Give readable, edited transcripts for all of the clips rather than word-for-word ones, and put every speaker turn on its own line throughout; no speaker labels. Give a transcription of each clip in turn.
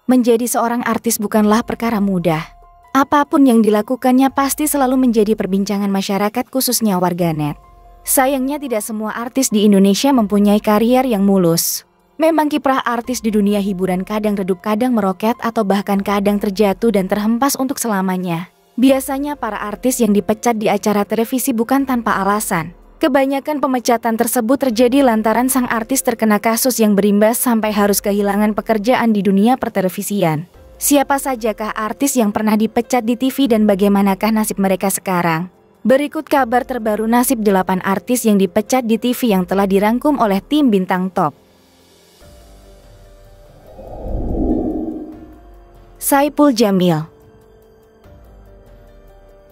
Menjadi seorang artis bukanlah perkara mudah. Apapun yang dilakukannya pasti selalu menjadi perbincangan masyarakat, khususnya warganet. Sayangnya tidak semua artis di Indonesia mempunyai karier yang mulus. Memang kiprah artis di dunia hiburan kadang redup, kadang meroket, atau bahkan kadang terjatuh dan terhempas untuk selamanya. Biasanya para artis yang dipecat di acara televisi bukan tanpa alasan. Kebanyakan pemecatan tersebut terjadi lantaran sang artis terkena kasus yang berimbas sampai harus kehilangan pekerjaan di dunia pertelevisian. Siapa sajakah artis yang pernah dipecat di TV dan bagaimanakah nasib mereka sekarang? Berikut kabar terbaru nasib 8 artis yang dipecat di TV yang telah dirangkum oleh tim Bintang Top. Saipul Jamil.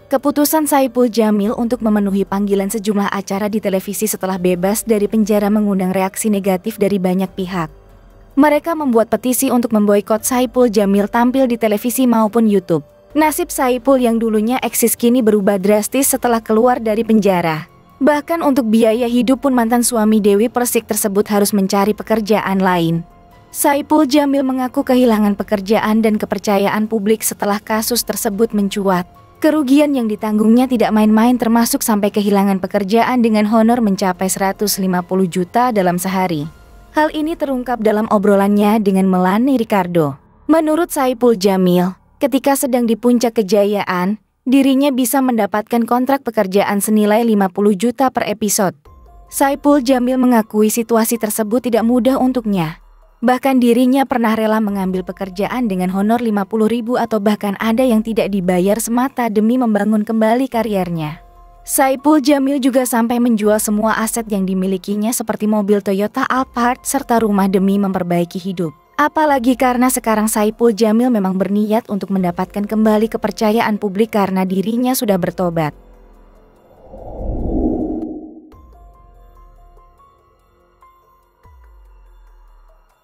Keputusan Saipul Jamil untuk memenuhi panggilan sejumlah acara di televisi setelah bebas dari penjara mengundang reaksi negatif dari banyak pihak. Mereka membuat petisi untuk memboikot Saipul Jamil tampil di televisi maupun YouTube. Nasib Saipul yang dulunya eksis kini berubah drastis setelah keluar dari penjara. Bahkan untuk biaya hidup pun mantan suami Dewi Persik tersebut harus mencari pekerjaan lain. Saipul Jamil mengaku kehilangan pekerjaan dan kepercayaan publik setelah kasus tersebut mencuat. Kerugian yang ditanggungnya tidak main-main, termasuk sampai kehilangan pekerjaan dengan honor mencapai 150 juta dalam sehari. Hal ini terungkap dalam obrolannya dengan Melanie Ricardo. Menurut Saipul Jamil, ketika sedang di puncak kejayaan, dirinya bisa mendapatkan kontrak pekerjaan senilai 50 juta per episode. Saipul Jamil mengakui situasi tersebut tidak mudah untuknya. Bahkan dirinya pernah rela mengambil pekerjaan dengan honor 50.000 atau bahkan ada yang tidak dibayar semata demi membangun kembali kariernya. Saipul Jamil juga sampai menjual semua aset yang dimilikinya seperti mobil Toyota Alphard serta rumah demi memperbaiki hidup. Apalagi karena sekarang Saipul Jamil memang berniat untuk mendapatkan kembali kepercayaan publik karena dirinya sudah bertobat.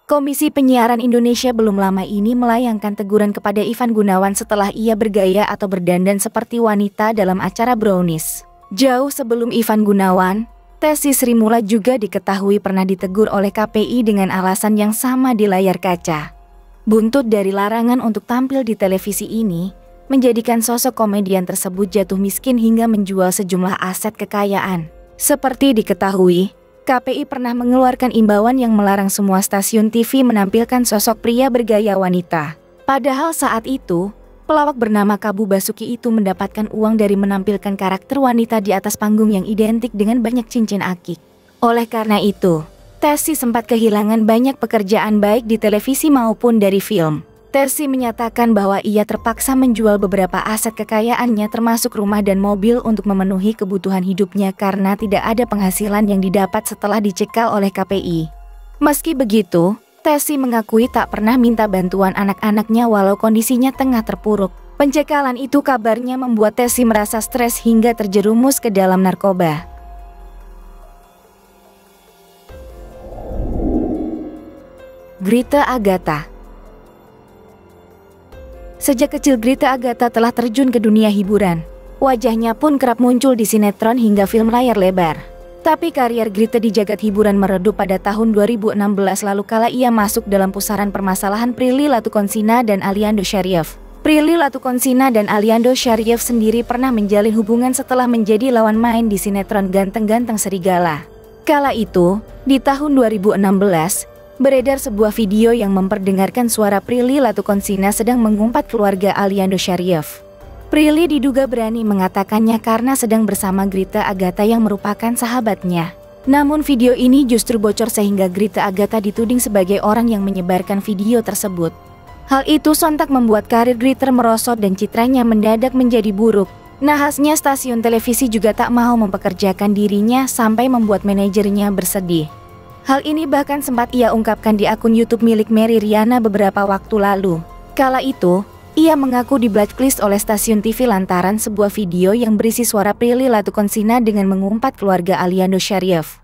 Komisi Penyiaran Indonesia belum lama ini melayangkan teguran kepada Ivan Gunawan setelah ia bergaya atau berdandan seperti wanita dalam acara Brownies. Jauh sebelum Ivan Gunawan, Tessy Srimula juga diketahui pernah ditegur oleh KPI dengan alasan yang sama di layar kaca. Buntut dari larangan untuk tampil di televisi ini, menjadikan sosok komedian tersebut jatuh miskin hingga menjual sejumlah aset kekayaan. Seperti diketahui, KPI pernah mengeluarkan imbauan yang melarang semua stasiun TV menampilkan sosok pria bergaya wanita. Padahal saat itu, pelawak bernama Kabu Basuki itu mendapatkan uang dari menampilkan karakter wanita di atas panggung yang identik dengan banyak cincin akik. Oleh karena itu, Tessy sempat kehilangan banyak pekerjaan baik di televisi maupun dari film. Tessy menyatakan bahwa ia terpaksa menjual beberapa aset kekayaannya termasuk rumah dan mobil untuk memenuhi kebutuhan hidupnya karena tidak ada penghasilan yang didapat setelah dicekal oleh KPI. Meski begitu, Tessy mengakui tak pernah minta bantuan anak-anaknya walau kondisinya tengah terpuruk. Pencekalan itu kabarnya membuat Tessy merasa stres hingga terjerumus ke dalam narkoba. Grita Agatha. Sejak kecil Grita Agatha telah terjun ke dunia hiburan. Wajahnya pun kerap muncul di sinetron hingga film layar lebar. Tapi karier Grita di jagat hiburan meredup pada tahun 2016 lalu kala ia masuk dalam pusaran permasalahan Prilly Latuconsina dan Aliando Syarif. Prilly Latuconsina dan Aliando Syarif sendiri pernah menjalin hubungan setelah menjadi lawan main di sinetron Ganteng-Ganteng Serigala. Kala itu, di tahun 2016, beredar sebuah video yang memperdengarkan suara Prilly Latuconsina sedang mengumpat keluarga Aliando Syarif. Prilly diduga berani mengatakannya karena sedang bersama Grita Agatha yang merupakan sahabatnya. Namun video ini justru bocor sehingga Grita Agatha dituding sebagai orang yang menyebarkan video tersebut. Hal itu sontak membuat karir Grita merosot dan citranya mendadak menjadi buruk. Nahasnya stasiun televisi juga tak mau mempekerjakan dirinya sampai membuat manajernya bersedih. Hal ini bahkan sempat ia ungkapkan di akun YouTube milik Mary Riana beberapa waktu lalu. Kala itu, ia mengaku di blacklist oleh stasiun TV lantaran sebuah video yang berisi suara Prilly Latuconsina dengan mengumpat keluarga Aliando Syarif.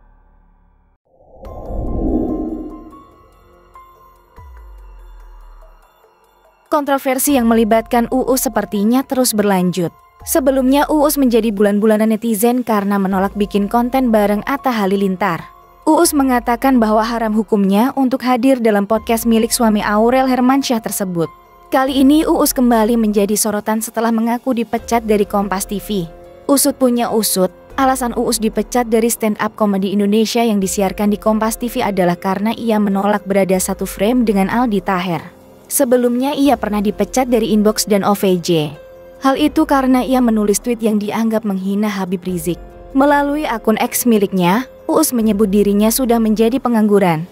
Kontroversi yang melibatkan Uus sepertinya terus berlanjut. Sebelumnya Uus menjadi bulan-bulanan netizen karena menolak bikin konten bareng Atta Halilintar. Uus mengatakan bahwa haram hukumnya untuk hadir dalam podcast milik suami Aurel Hermansyah tersebut. Kali ini Uus kembali menjadi sorotan setelah mengaku dipecat dari Kompas TV. Usut punya usut, alasan Uus dipecat dari stand up komedi Indonesia yang disiarkan di Kompas TV adalah karena ia menolak berada satu frame dengan Aldi Taher. Sebelumnya ia pernah dipecat dari Inbox dan OVJ. Hal itu karena ia menulis tweet yang dianggap menghina Habib Rizik. Melalui akun X miliknya, Uus menyebut dirinya sudah menjadi pengangguran.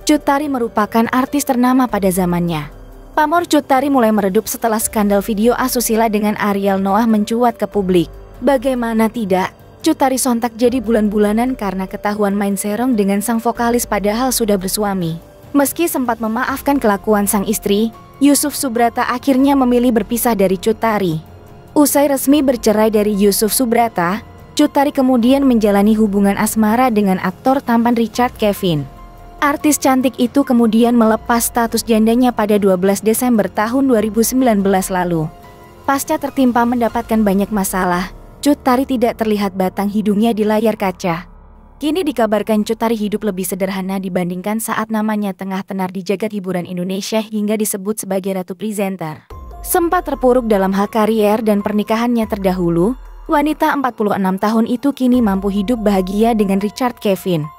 Cut Tari merupakan artis ternama pada zamannya. Pamor Cut Tari mulai meredup setelah skandal video asusila dengan Ariel Noah mencuat ke publik. Bagaimana tidak, Cut Tari sontak jadi bulan-bulanan karena ketahuan main serong dengan sang vokalis padahal sudah bersuami. Meski sempat memaafkan kelakuan sang istri, Yusuf Subrata akhirnya memilih berpisah dari Cut Tari. Usai resmi bercerai dari Yusuf Subrata, Cut Tari kemudian menjalani hubungan asmara dengan aktor tampan Richard Kevin. Artis cantik itu kemudian melepas status jandanya pada 12 Desember tahun 2019 lalu. Pasca tertimpa mendapatkan banyak masalah, Cut Tari tidak terlihat batang hidungnya di layar kaca. Kini dikabarkan Cut Tari hidup lebih sederhana dibandingkan saat namanya tengah tenar di jagat hiburan Indonesia hingga disebut sebagai ratu presenter. Sempat terpuruk dalam hal karier dan pernikahannya terdahulu, wanita 46 tahun itu kini mampu hidup bahagia dengan Richard Kevin.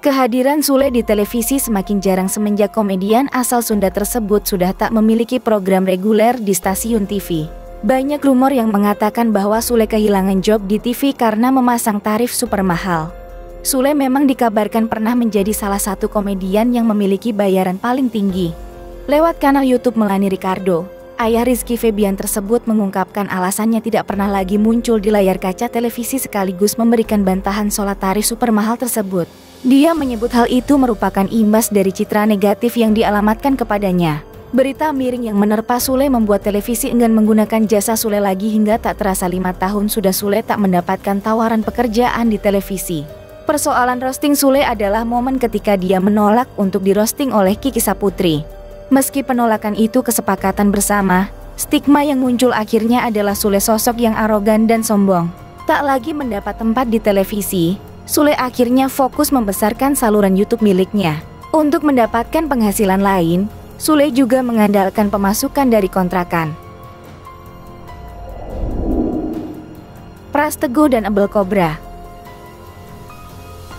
Kehadiran Sule di televisi semakin jarang semenjak komedian asal Sunda tersebut sudah tak memiliki program reguler di stasiun TV. Banyak rumor yang mengatakan bahwa Sule kehilangan job di TV karena memasang tarif super mahal. Sule memang dikabarkan pernah menjadi salah satu komedian yang memiliki bayaran paling tinggi. Lewat kanal YouTube Melani Ricardo, ayah Rizky Febian tersebut mengungkapkan alasannya tidak pernah lagi muncul di layar kaca televisi sekaligus memberikan bantahan soal tarif super mahal tersebut. Dia menyebut hal itu merupakan imbas dari citra negatif yang dialamatkan kepadanya. Berita miring yang menerpa Sule membuat televisi enggan menggunakan jasa Sule lagi hingga tak terasa 5 tahun sudah Sule tak mendapatkan tawaran pekerjaan di televisi. Persoalan roasting Sule adalah momen ketika dia menolak untuk di-roasting oleh Kiki Saputri. Meski penolakan itu kesepakatan bersama, stigma yang muncul akhirnya adalah Sule sosok yang arogan dan sombong. Tak lagi mendapat tempat di televisi, Sule akhirnya fokus membesarkan saluran YouTube miliknya. Untuk mendapatkan penghasilan lain, Sule juga mengandalkan pemasukan dari kontrakan. Pras Teguh dan Abel Kobra.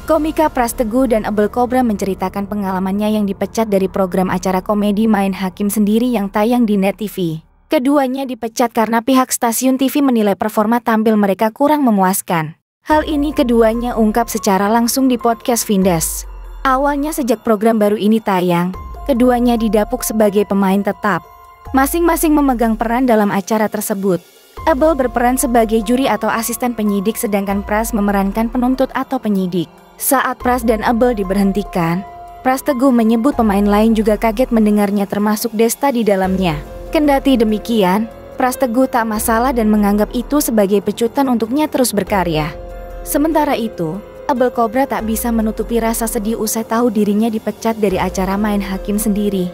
Komika Pras Teguh dan Abel Kobra menceritakan pengalamannya yang dipecat dari program acara komedi Main Hakim Sendiri yang tayang di Net TV. Keduanya dipecat karena pihak stasiun TV menilai performa tampil mereka kurang memuaskan. Hal ini keduanya ungkap secara langsung di podcast Vindes. Awalnya sejak program baru ini tayang, keduanya didapuk sebagai pemain tetap. Masing-masing memegang peran dalam acara tersebut. Abel berperan sebagai juri atau asisten penyidik sedangkan Pras memerankan penuntut atau penyidik. Saat Pras dan Abel diberhentikan, Pras Teguh menyebut pemain lain juga kaget mendengarnya termasuk Desta di dalamnya. Kendati demikian, Pras Teguh tak masalah dan menganggap itu sebagai pecutan untuknya terus berkarya. Sementara itu, Abel Kobra tak bisa menutupi rasa sedih usai tahu dirinya dipecat dari acara Main Hakim Sendiri.